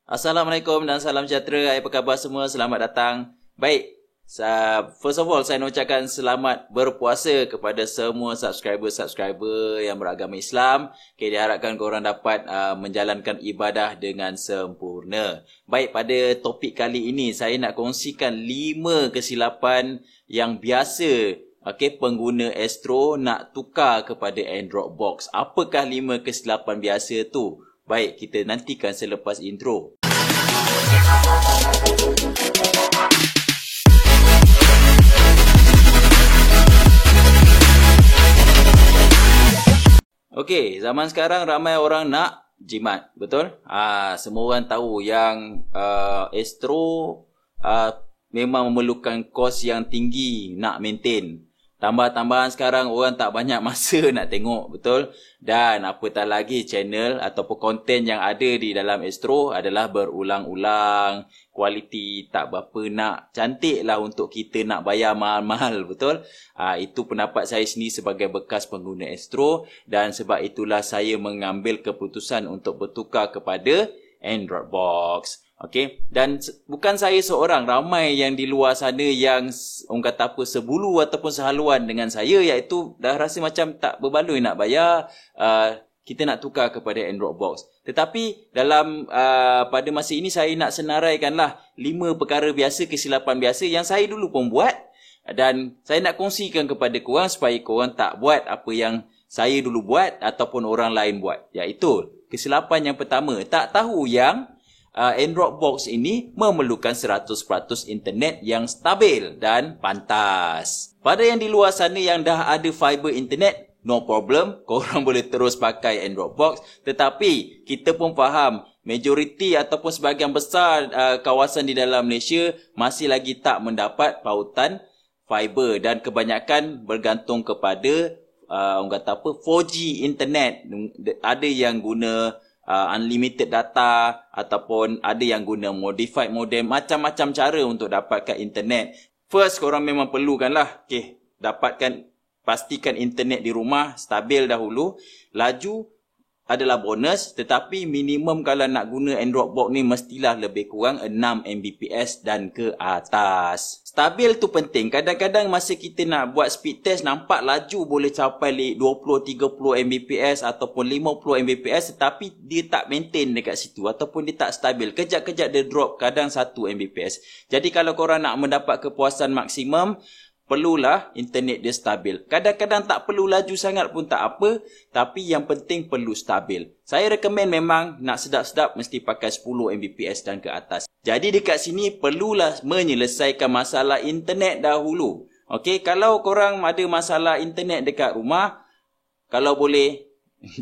Assalamualaikum dan salam sejahtera. Apa khabar semua? Selamat datang. Baik, first of all saya nak ucapkan selamat berpuasa kepada semua subscriber yang beragama Islam. Okay, diharapkan korang dapat menjalankan ibadah dengan sempurna. Baik, pada topik kali ini saya nak kongsikan 5 kesilapan yang biasa pengguna Astro nak tukar kepada Android Box. Apakah 5 kesilapan biasa tu? Baik, kita nantikan selepas intro. Okey, zaman sekarang ramai orang nak jimat, betul? Semua orang tahu yang Astro memang memerlukan kos yang tinggi nak maintain. Tambah-tambahan sekarang orang tak banyak masa nak tengok, betul? Dan apatah lagi channel ataupun konten yang ada di dalam Astro adalah berulang-ulang, kualiti tak berapa nak, cantik lah untuk kita nak bayar mahal-mahal, betul? Itu pendapat saya sendiri sebagai bekas pengguna Astro, dan sebab itulah saya mengambil keputusan untuk bertukar kepada Android Box. Okey, dan bukan saya seorang, ramai yang di luar sana yang orang kata apa sebulu ataupun sehaluan dengan saya, iaitu dah rasa macam tak berbaloi nak bayar, kita nak tukar kepada Android Box. Tetapi dalam pada masa ini saya nak senaraikanlah 5 perkara biasa, kesilapan biasa yang saya dulu pun buat, dan saya nak kongsikan kepada korang supaya korang tak buat apa yang saya dulu buat ataupun orang lain buat. Iaitu kesilapan yang pertama, tak tahu yang Android Box ini memerlukan 100% internet yang stabil dan pantas. Pada yang di luar sana yang dah ada fiber internet, no problem, korang boleh terus pakai Android Box. Tetapi kita pun faham, majoriti ataupun sebahagian besar kawasan di dalam Malaysia masih lagi tak mendapat pautan fiber, dan kebanyakan bergantung kepada 4G internet. Ada yang guna unlimited data ataupun ada yang guna modified modem, macam-macam cara untuk dapatkan internet. First, korang memang perlukanlah pastikan internet di rumah stabil dahulu. Laju adalah bonus, tetapi minimum kalau nak guna Android Box ni mestilah lebih kurang 6 Mbps dan ke atas. Stabil tu penting. Kadang-kadang masa kita nak buat speed test, nampak laju boleh capai 20-30 Mbps ataupun 50 Mbps, tetapi dia tak maintain dekat situ ataupun dia tak stabil. Kejap-kejap dia drop, kadang 1 Mbps. Jadi kalau korang nak mendapat kepuasan maksimum, perlulah internet dia stabil. Kadang-kadang tak perlu laju sangat pun tak apa, tapi yang penting perlu stabil. Saya recommend memang nak sedap-sedap mesti pakai 10 Mbps dan ke atas. Jadi dekat sini perlulah menyelesaikan masalah internet dahulu. Okey, kalau korang ada masalah internet dekat rumah, kalau boleh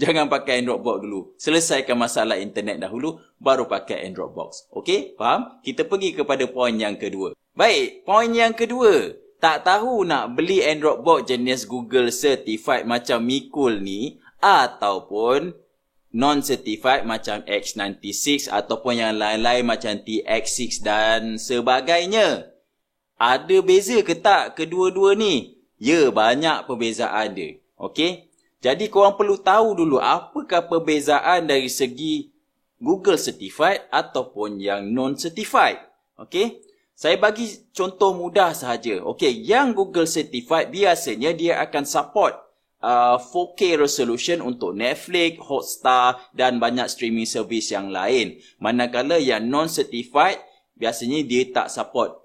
jangan pakai Android Box dulu. Selesaikan masalah internet dahulu, baru pakai Android Box. Okey, faham? Kita pergi kepada poin yang kedua. Baik, poin yang kedua. Tak tahu nak beli Android Box jenis Google Certified macam Mikul ni, ataupun non-certified macam X96 ataupun yang lain-lain macam TX6 dan sebagainya. Ada beza ke tak kedua-dua ni? Ya, banyak perbezaan dia. Okey? Jadi korang perlu tahu dulu apakah perbezaan dari segi Google Certified ataupun yang non-certified. Okey? Saya bagi contoh mudah sahaja. Okey, yang Google Certified biasanya dia akan support 4K resolution untuk Netflix, Hotstar dan banyak streaming service yang lain. Manakala yang non-certified biasanya dia tak support.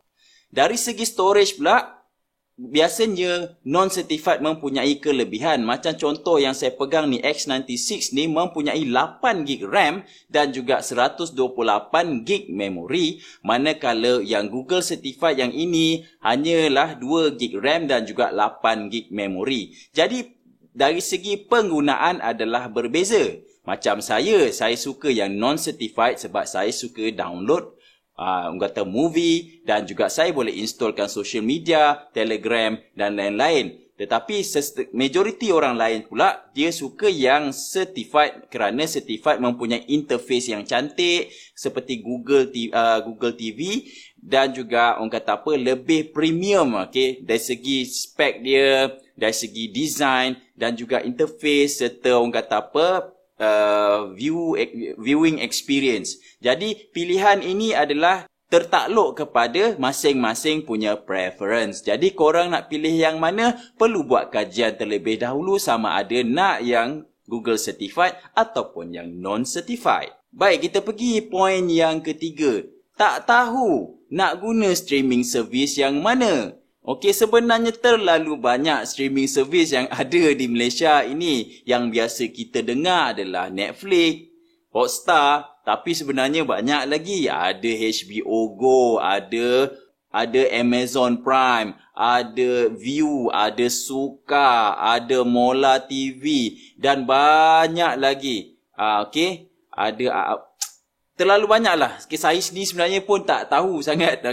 Dari segi storage pula, biasanya non-certified mempunyai kelebihan. Macam contoh yang saya pegang ni, X96 ni mempunyai 8GB RAM dan juga 128GB memori. Manakala yang Google Certified yang ini hanyalah 2GB RAM dan juga 8GB memori. Jadi dari segi penggunaan adalah berbeza. Macam saya suka yang non-certified sebab saya suka download movie, dan juga saya boleh installkan social media, Telegram dan lain-lain. Tetapi majoriti orang lain pula dia suka yang certified kerana certified mempunyai interface yang cantik seperti Google TV dan juga lebih premium, okey, dari segi spek dia, dari segi design dan juga interface serta viewing experience. Jadi pilihan ini adalah tertakluk kepada masing-masing punya preference. Jadi korang nak pilih yang mana, perlu buat kajian terlebih dahulu sama ada nak yang Google Certified ataupun yang non-certified. Baik, kita pergi poin yang ketiga. Tak tahu nak guna streaming service yang mana. Okey, sebenarnya terlalu banyak streaming service yang ada di Malaysia ini. Yang biasa kita dengar adalah Netflix, Hotstar, tapi sebenarnya banyak lagi. Ada HBO Go, ada Amazon Prime, ada View, ada Suka, ada Mola TV dan banyak lagi. Okey, ada terlalu banyaklah. Okay, saya sendiri sebenarnya pun tak tahu sangat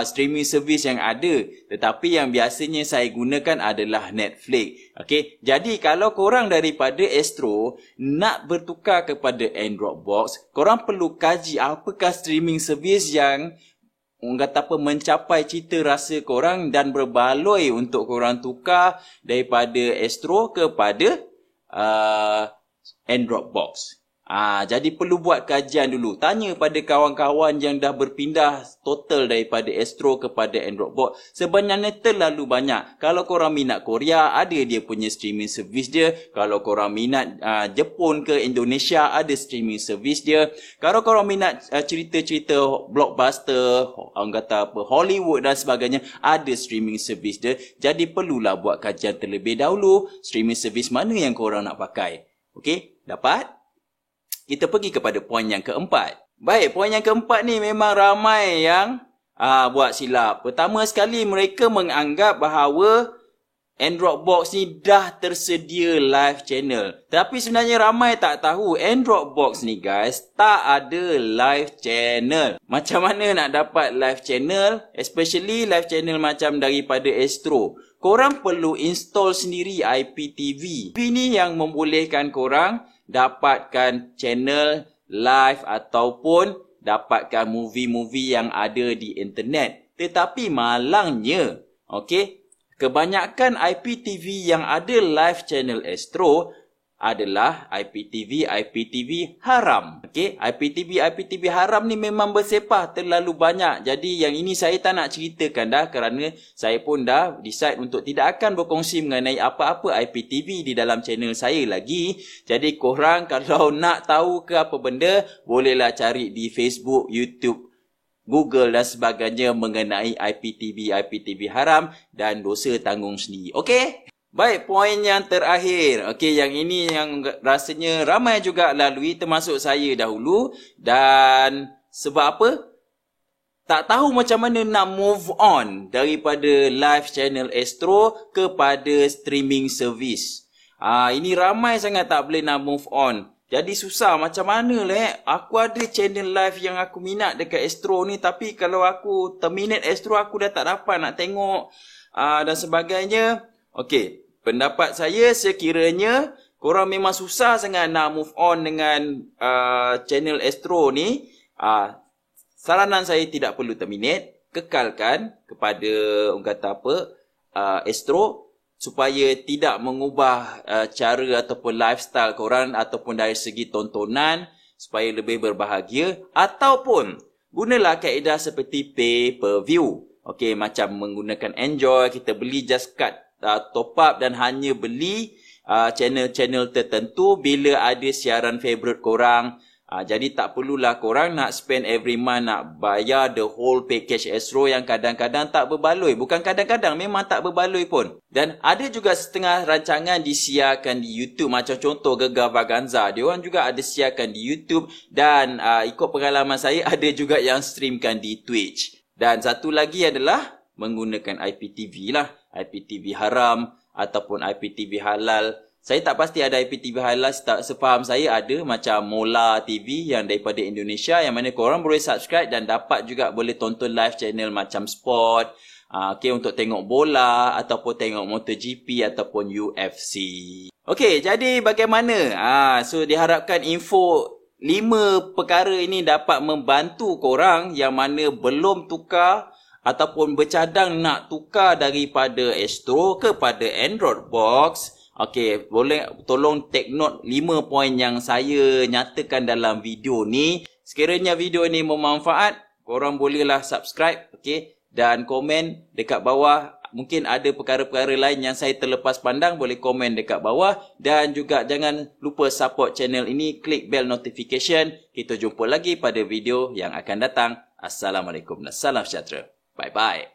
streaming service yang ada. Tetapi yang biasanya saya gunakan adalah Netflix. Okay, jadi kalau korang daripada Astro nak bertukar kepada Android Box, korang perlu kaji apakah streaming service yang mencapai cita rasa korang dan berbaloi untuk korang tukar daripada Astro kepada Android Box. Jadi perlu buat kajian dulu. Tanya pada kawan-kawan yang dah berpindah total daripada Astro kepada Android Box. Sebenarnya terlalu banyak. Kalau korang minat Korea, ada dia punya streaming service dia. Kalau korang minat Jepun ke Indonesia, ada streaming service dia. Kalau korang minat cerita-cerita blockbuster, Hollywood dan sebagainya, ada streaming service dia. Jadi perlulah buat kajian terlebih dahulu. Streaming service mana yang korang nak pakai. Okey, dapat? Kita pergi kepada poin yang keempat. Baik, poin yang keempat ni memang ramai yang buat silap. Pertama sekali, mereka menganggap bahawa Android Box ni dah tersedia live channel. Tapi sebenarnya ramai tak tahu Android Box ni guys tak ada live channel. Macam mana nak dapat live channel? Especially live channel macam daripada Astro. Korang perlu install sendiri IPTV. Ini yang membolehkan korang dapatkan channel live ataupun dapatkan movie-movie yang ada di internet. Tetapi malangnya, kebanyakan IPTV yang ada live channel Astro adalah IPTV haram. IPTV haram ni memang bersepah terlalu banyak. Jadi yang ini saya tak nak ceritakan dah kerana saya pun dah decide untuk tidak akan berkongsi mengenai apa-apa IPTV di dalam channel saya lagi. Jadi korang kalau nak tahu ke apa benda, bolehlah cari di Facebook, YouTube, Google dan sebagainya mengenai IPTV haram dan dosa tanggung sendiri. Okey? Baik, poin yang terakhir. Okey, yang ini yang rasanya ramai juga lalui termasuk saya dahulu. Dan sebab apa? Tak tahu macam mana nak move on daripada live channel Astro kepada streaming service. Ini ramai sangat tak boleh nak move on. Jadi susah macam mana lah aku ada channel live yang aku minat dekat Astro ni, tapi kalau aku terminate Astro aku dah tak dapat nak tengok dan sebagainya. Okey, pendapat saya sekiranya korang memang susah sangat nak move on dengan channel Astro ni, saranan saya tidak perlu terminate, kekalkan kepada Astro supaya tidak mengubah cara ataupun lifestyle korang ataupun dari segi tontonan supaya lebih berbahagia, ataupun gunalah kaedah seperti pay per view. Okey, macam menggunakan Enjoy, kita beli just card top up dan hanya beli channel-channel tertentu bila ada siaran favourite korang. Jadi tak perlulah korang nak spend every month nak bayar the whole package Astro yang kadang-kadang tak berbaloi. Bukan kadang-kadang, memang tak berbaloi pun. Dan ada juga setengah rancangan disiarkan di YouTube. Macam contoh Gegar Vaganza, dia orang juga ada siarkan di YouTube. Dan ikut pengalaman saya, ada juga yang streamkan di Twitch. Dan satu lagi adalah menggunakan IPTV lah. IPTV haram ataupun IPTV halal. Saya tak pasti ada IPTV halal, sepaham saya ada macam Mola TV yang daripada Indonesia yang mana korang boleh subscribe dan dapat juga boleh tonton live channel macam sport, untuk tengok bola ataupun tengok MotoGP ataupun UFC. Okey, jadi bagaimana? So diharapkan info 5 perkara ini dapat membantu korang yang mana belum tukar ataupun bercadang nak tukar daripada Astro kepada Android Box. Okey, boleh tolong take note 5 poin yang saya nyatakan dalam video ni. Sekiranya video ni bermanfaat, korang bolehlah subscribe, okey, dan komen dekat bawah. Mungkin ada perkara-perkara lain yang saya terlepas pandang, boleh komen dekat bawah. Dan juga jangan lupa support channel ini, klik bell notification. Kita jumpa lagi pada video yang akan datang. Assalamualaikum dan salam sejahtera. Bye-bye.